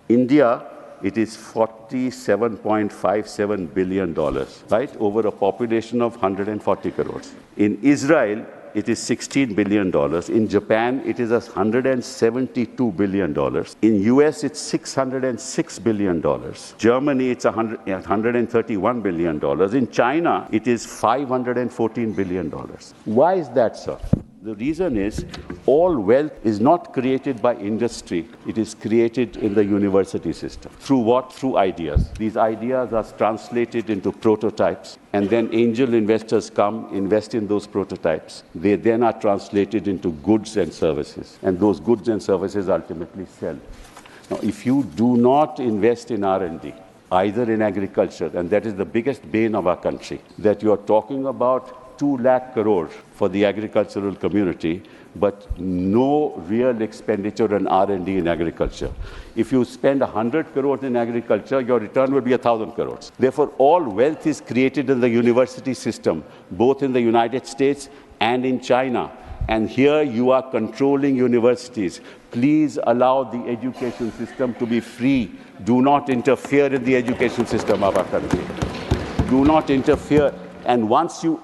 India, it is $47.57 billion, right, over a population of 140 crores. In Israel, it is $16 billion. In Japan, it is $172 billion. In US, it's $606 billion. Germany, it's $131 billion. In China, it is $514 billion. Why is that, sir? The reason is all wealth is not created by industry. It is created in the university system. Through what? Through ideas. These ideas are translated into prototypes, and then angel investors come, invest in those prototypes. They then are translated into goods and services, and those goods and services ultimately sell. Now, if you do not invest in R&D, either in agriculture, and that is the biggest bane of our country, that you are talking about 2 lakh crore for the agricultural community, but no real expenditure on R&D in agriculture. If you spend 100 crores in agriculture, your return will be 1,000 crores. Therefore, all wealth is created in the university system, both in the United States and in China. And here you are controlling universities. Please allow the education system to be free. Do not interfere in the education system of our country. Do not interfere. And once you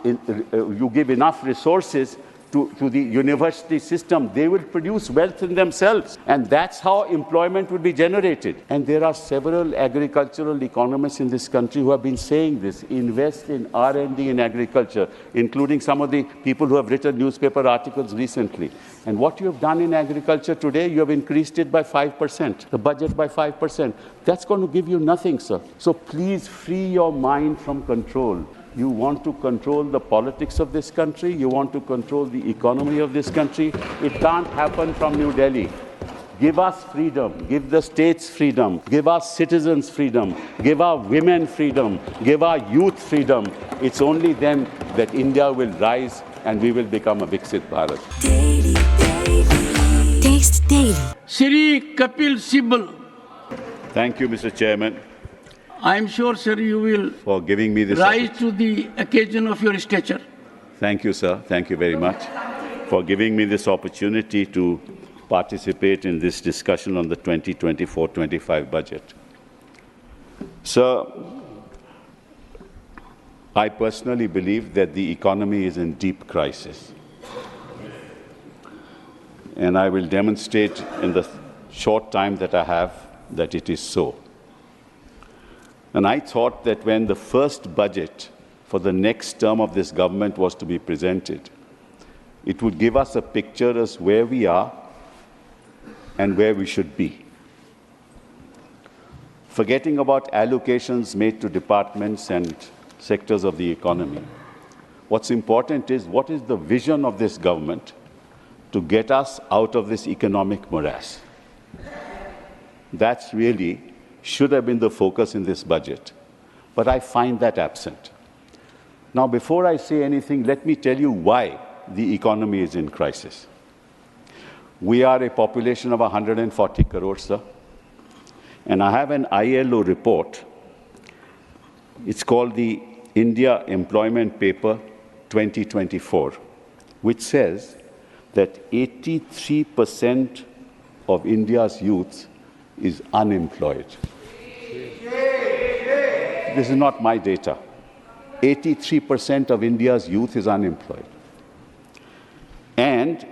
give enough resources to the university system, they will produce wealth in themselves. And that's how employment will be generated. And there are several agricultural economists in this country who have been saying this. Invest in R&D in agriculture, including some of the people who have written newspaper articles recently. And what you have done in agriculture today, you have increased it by 5%, the budget by 5%. That's going to give you nothing, sir. So please free your mind from control. You want to control the politics of this country. You want to control the economy of this country. It can't happen from New Delhi. Give us freedom. Give the states freedom. Give our citizens freedom. Give our women freedom. Give our youth freedom. It's only then that India will rise and we will become a Viksit Bharat. Daily. Taste Daily. Shri Kapil Sibal. Thank you, Mr. Chairman. I am sure, sir, you will for giving me this rise to the occasion of your stature. Thank you, sir. Thank you very much for giving me this opportunity to participate in this discussion on the 2024-25 budget. Sir, I personally believe that the economy is in deep crisis. And I will demonstrate in the short time that I have that it is so. And I thought that when the first budget for the next term of this government was to be presented, it would give us a picture as where we are and where we should be. Forgetting about allocations made to departments and sectors of the economy, what's important is what is the vision of this government to get us out of this economic morass. That's really should have been the focus in this budget, but I find that absent. Now, before I say anything, let me tell you why the economy is in crisis. We are a population of 140 crores, sir, and I have an ILO report. It's called the India Employment Paper 2024, which says that 83% of India's youth is unemployed. This is not my data. 83% of India's youth is unemployed. And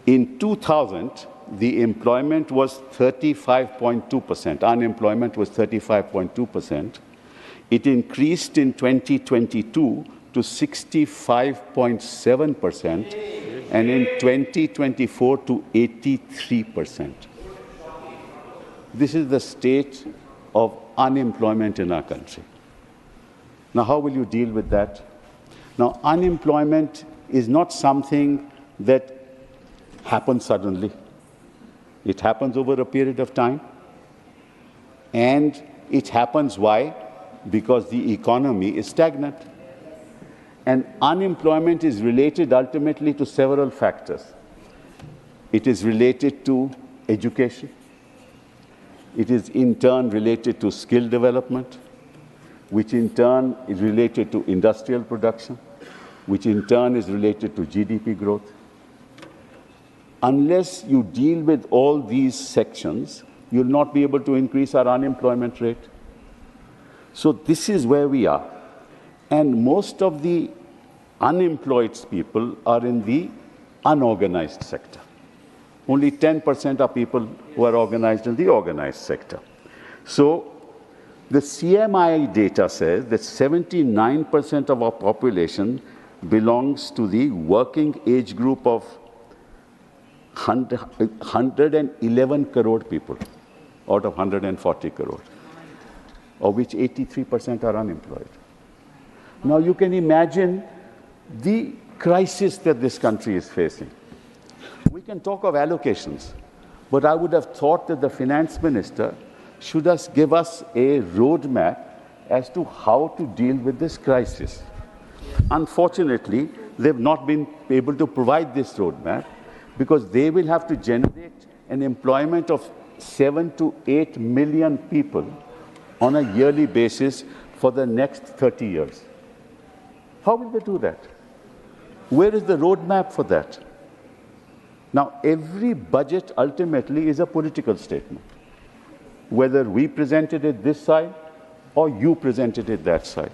in 2000, the employment was 35.2%. Unemployment was 35.2%. It increased in 2022 to 65.7%, and in 2024 to 83%. This is the state of unemployment in our country. Now, how will you deal with that? Now, unemployment is not something that happens suddenly. It happens over a period of time. And it happens why? Because the economy is stagnant. And unemployment is related ultimately to several factors. It is related to education. It is in turn related to skill development, which in turn is related to industrial production, which in turn is related to GDP growth. Unless you deal with all these sections, You'll not be able to increase our unemployment rate. So this is where we are. And most of the unemployed people are in the unorganized sector. Only 10% are people who are organized in the organized sector. So the CMI data says that 79% of our population belongs to the working age group of 111 crore people out of 140 crore, of which 83% are unemployed. Now you can imagine the crisis that this country is facing. We can talk of allocations, but I would have thought that the finance minister should give us a roadmap as to how to deal with this crisis. Unfortunately, they've not been able to provide this roadmap because they will have to generate an employment of 7 to 8 million people on a yearly basis for the next 30 years. How will they do that? Where is the roadmap for that? Now, every budget ultimately is a political statement, whether we presented it this side or you presented it that side.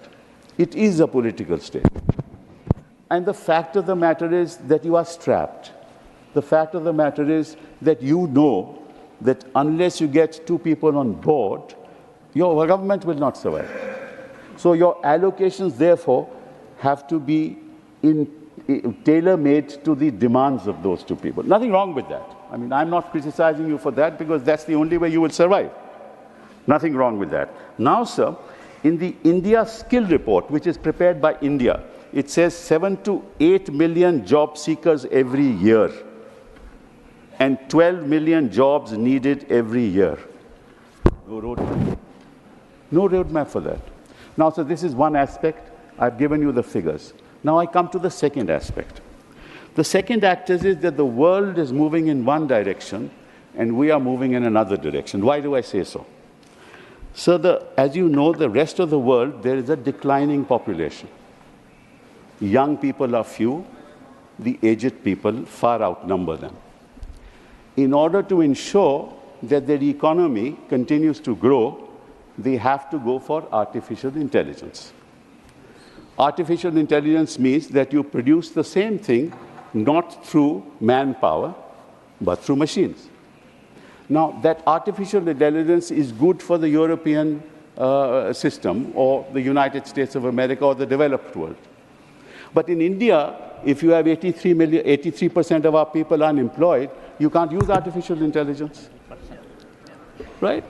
It is a political statement. And the fact of the matter is that you are strapped. The fact of the matter is that you know that unless you get 2 people on board, your government will not survive. So your allocations, therefore, have to be tailor-made to the demands of those 2 people. Nothing wrong with that. I mean, I'm not criticizing you for that because that's the only way you will survive. Nothing wrong with that. Now, sir, in the India Skill Report, which is prepared by India, it says 7 to 8 million job seekers every year and 12 million jobs needed every year. No roadmap. No roadmap for that. Now, so this is one aspect. I've given you the figures. Now I come to the second aspect. The second aspect is that the world is moving in one direction and we are moving in another direction. Why do I say so? So as you know, the rest of the world, there is a declining population. Young people are few, the aged people far outnumber them. In order to ensure that their economy continues to grow, they have to go for artificial intelligence. Artificial intelligence means that you produce the same thing not through manpower, but through machines. Now, that artificial intelligence is good for the European system or the United States of America or the developed world. But in India, if you have 83% of our people unemployed, you can't use artificial intelligence. Right?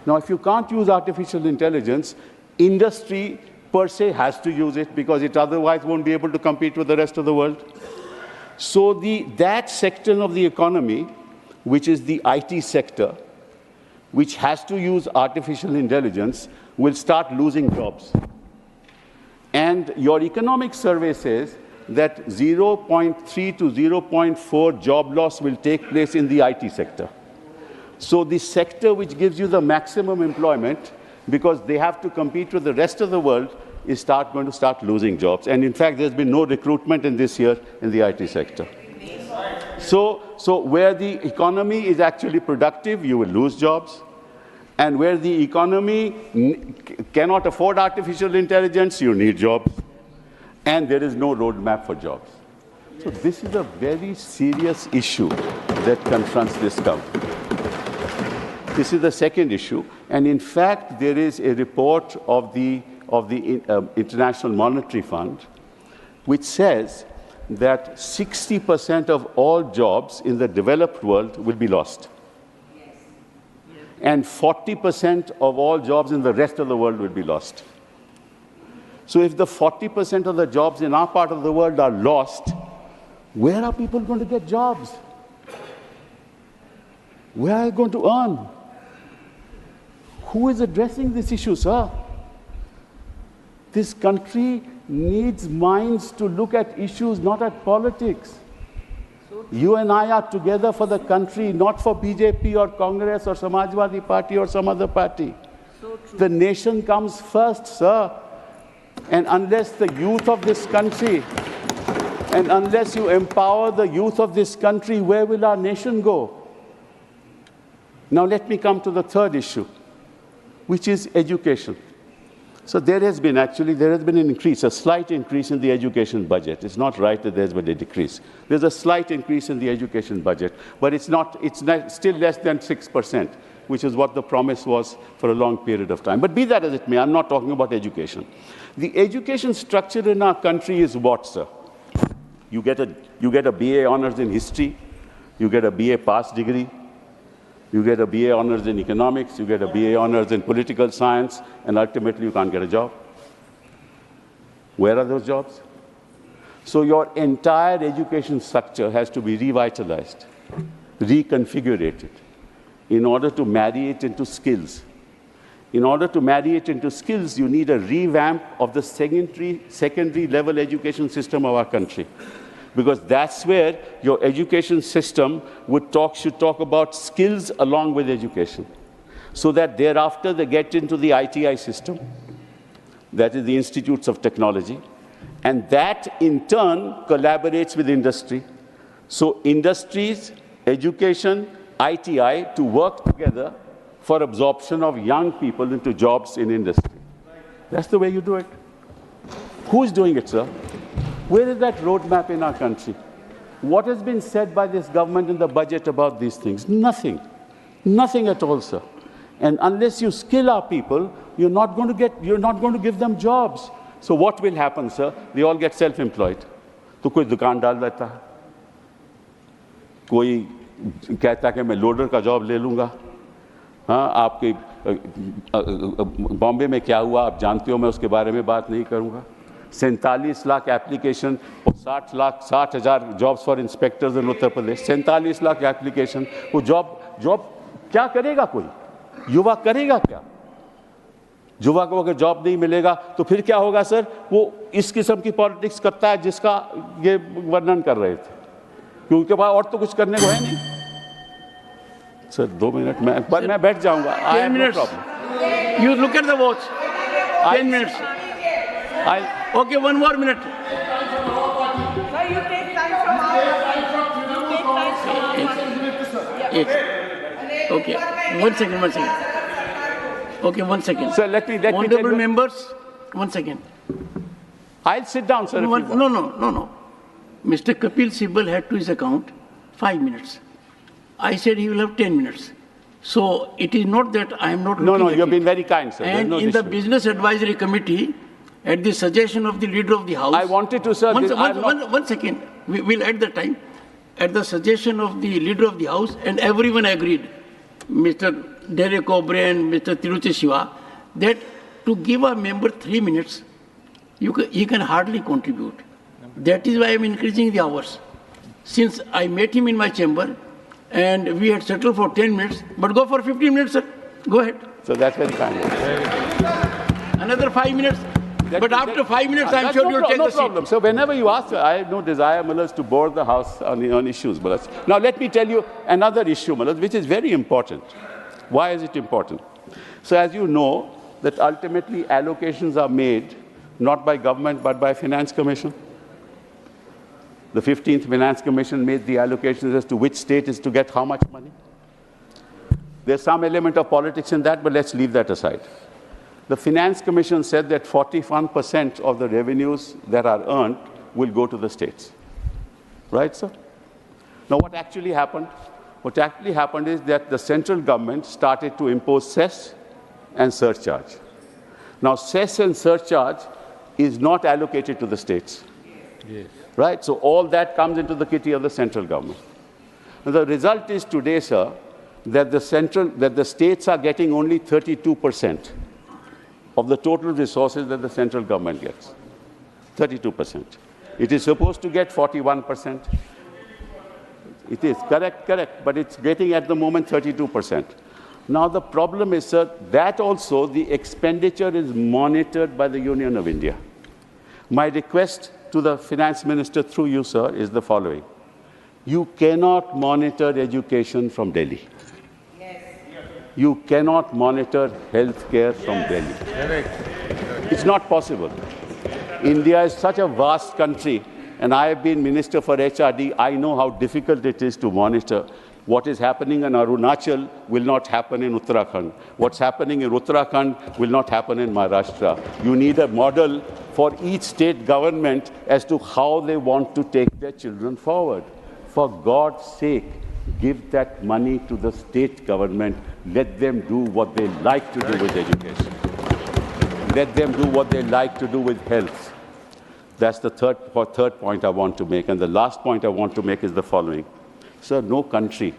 Now, if you can't use artificial intelligence, industry per se has to use it because it otherwise won't be able to compete with the rest of the world. So that section of the economy, which is the IT sector, which has to use artificial intelligence, will start losing jobs. And your economic survey says that 0.3 to 0.4 job loss will take place in the IT sector. So the sector which gives you the maximum employment, because they have to compete with the rest of the world, is going to start losing jobs. And in fact, there's been no recruitment in this year in the IT sector. So where the economy is actually productive, you will lose jobs. And where the economy cannot afford artificial intelligence, you need jobs. And there is no roadmap for jobs. So this is a very serious issue that confronts this government. This is the second issue. And in fact, there is a report of the International Monetary Fund, which says that 60% of all jobs in the developed world will be lost. And 40% of all jobs in the rest of the world will be lost. So if the 40% of the jobs in our part of the world are lost, where are people going to get jobs? Where are they going to earn? Who is addressing this issue, sir? This country needs minds to look at issues, not at politics. You and I are together for the country, not for BJP or Congress or Samajwadi Party or some other party. The nation comes first, sir. And unless the youth of this country, and unless you empower the youth of this country, where will our nation go? Now let me come to the third issue, which is education. So there has been an increase, a slight increase in the education budget. It's not right that there's been a decrease. There's a slight increase in the education budget, but it's still less than 6%, which is what the promise was for a long period of time. But be that as it may, I'm not talking about education. The education structure in our country is what, sir? You get a BA honors in history, you get a BA pass degree, you get a BA honors in economics, you get a BA honors in political science, and ultimately you can't get a job. Where are those jobs? So your entire education structure has to be revitalized, reconfigured in order to marry it into skills. In order to marry it into skills, you need a revamp of the secondary level education system of our country. Because that's where your education system should talk about skills along with education. So that thereafter they get into the ITI system, that is the Institutes of Technology, and that in turn collaborates with industry. So industries, education, ITI to work together for absorption of young people into jobs in industry. That's the way you do it. Who's doing it, sir? Where is that roadmap in our country? What has been said by this government in the budget about these things? Nothing. Nothing at all, sir. And unless you skill our people, you're not going to give them jobs. So what will happen, sir? They all get self-employed. तो कोई दुकान डाल देता है, कोई कहता है कि मैं लोडर का जॉब ले लूँगा. हाँ, आपके बॉम्बे में क्या हुआ आप जानते हो, मैं उसके बारे में बात नहीं करूँगा. 47 लाख एप्लीकेशन और 60,000 jobs for inspectors in Uttar Pradesh. 47 lakh application. वो जॉब क्या करेगा? कोई युवा करेगा क्या? युवा को अगर जॉब नहीं मिलेगा तो फिर क्या होगा, सर? वो इस किस्म की पॉलिटिक्स करता है जिसका ये वर्णन कर रहे थे, क्योंकि उनके पास और तो कुछ करने को है नहीं. सर 2 मिनट मैं बैठ जाऊंगा. 10 minutes. You look at the watch. 10 minutes. Okay, 1 more minute. Sir, you take time from Yes. Okay, 1 second. Okay, 1 second. Sir, let me Honorable members, 1 second. I'll sit down, sir. No. Mr. Kapil Sibal had to his account 5 minutes. I said he will have 10 minutes. So it is not that I am not looking at you've been it. very kind, sir. And in the Business Advisory Committee, at the suggestion of the Leader of the House... I wanted to, sir... One second. We'll add the time. At the suggestion of the Leader of the House, and everyone agreed, Mr. Derek O'Brien, Mr. Tiruchi Shiva, that to give a member 3 minutes, he can hardly contribute. That is why I am increasing the hours. Since I met him in my chamber, and we had settled for 10 minutes, but go for 15 minutes, sir. Go ahead. So that's very kind. Another 5 minutes. But after 5 minutes, I'm sure you'll take the seat. No problem. So whenever you ask, I have no desire, Malas, to bore the House on issues, Malas. Now let me tell you another issue, Malas, which is very important. Why is it important? So as you know, that ultimately allocations are made not by government but by Finance Commission. The 15th Finance Commission made the allocations as to which state is to get how much money. There's some element of politics in that, but let's leave that aside. The Finance Commission said that 41% of the revenues that are earned will go to the states. Right, sir? Now, what actually happened? What actually happened is that the central government started to impose cess and surcharge. Now, cess and surcharge is not allocated to the states. Yes. Right? So all that comes into the kitty of the central government. Now, the result is today, sir, that the states are getting only 32% of the total resources that the central government gets. 32%. It is supposed to get 41%. It is correct, but it's getting at the moment 32%. Now the problem is, sir, that also the expenditure is monitored by the Union of India. My request to the Finance Minister through you, sir, is the following. You cannot monitor education from Delhi. You cannot monitor healthcare from Delhi. It's not possible. India is such a vast country, and I have been Minister for HRD. I know how difficult it is to monitor. What is happening in Arunachal will not happen in Uttarakhand. What's happening in Uttarakhand will not happen in Maharashtra. You need a model for each state government as to how they want to take their children forward. For God's sake, give that money to the state government. Let them do what they like to do with education. Let them do what they like to do with health. That's the third point I want to make. And the last point I want to make is the following. Sir, no country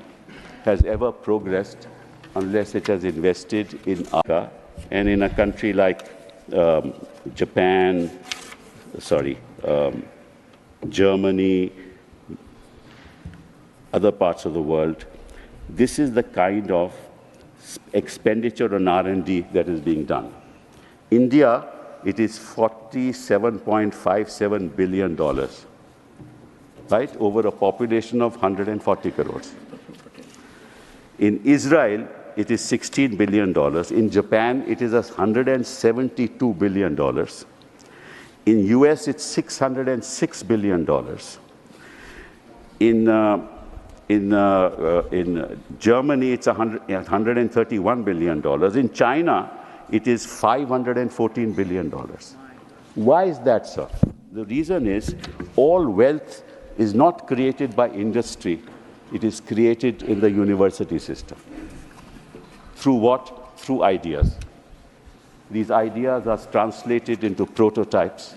has ever progressed unless it has invested in Africa. And in a country like Japan, Germany, other parts of the world, this is the kind of expenditure on R&D that is being done. India, it is $47.57 billion, right, over a population of 140 crores. In Israel, it is $16 billion. In Japan, it is $172 billion. In US, it's $606 billion. In Germany, it's $131 billion. In China, it is $514 billion. Why is that, sir? The reason is all wealth is not created by industry. It is created in the university system. Through what? Through ideas. These ideas are translated into prototypes,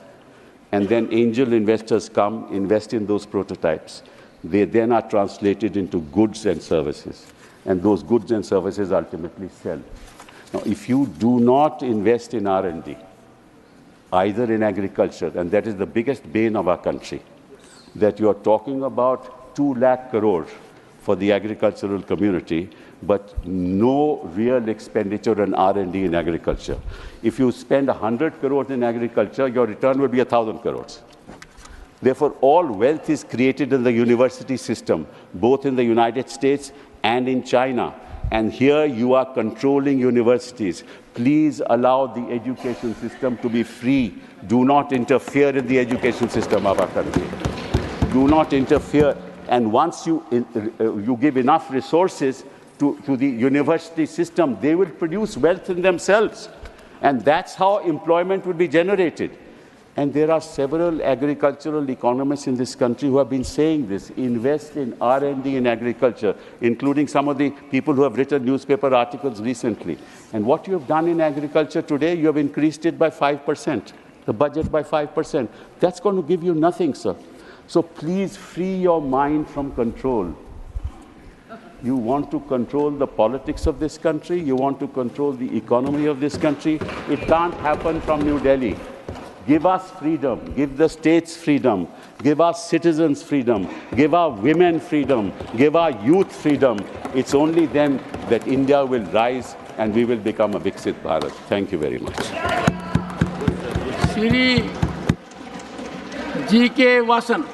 and then angel investors come, invest in those prototypes. They then are translated into goods and services, and those goods and services ultimately sell. Now, if you do not invest in R&D, either in agriculture, and that is the biggest bane of our country, that you are talking about 2 lakh crores for the agricultural community, but no real expenditure on R&D in agriculture. If you spend 100 crores in agriculture, your return will be 1,000 crores. Therefore, all wealth is created in the university system, both in the United States and in China. And here you are controlling universities. Please allow the education system to be free. Do not interfere in the education system of our country. Do not interfere. And once you give enough resources to the university system, they will produce wealth in themselves. And that's how employment will be generated. And there are several agricultural economists in this country who have been saying this. Invest in R&D in agriculture, including some of the people who have written newspaper articles recently. And what you have done in agriculture today, you have increased it by 5%, the budget by 5%. That's going to give you nothing, sir. So please free your mind from control. You want to control the politics of this country. You want to control the economy of this country. It can't happen from New Delhi. Give us freedom. Give the states freedom. Give our citizens freedom. Give our women freedom. Give our youth freedom. It's only then that India will rise and we will become a Viksit Bharat. Thank you very much. Shri G.K. Vasan.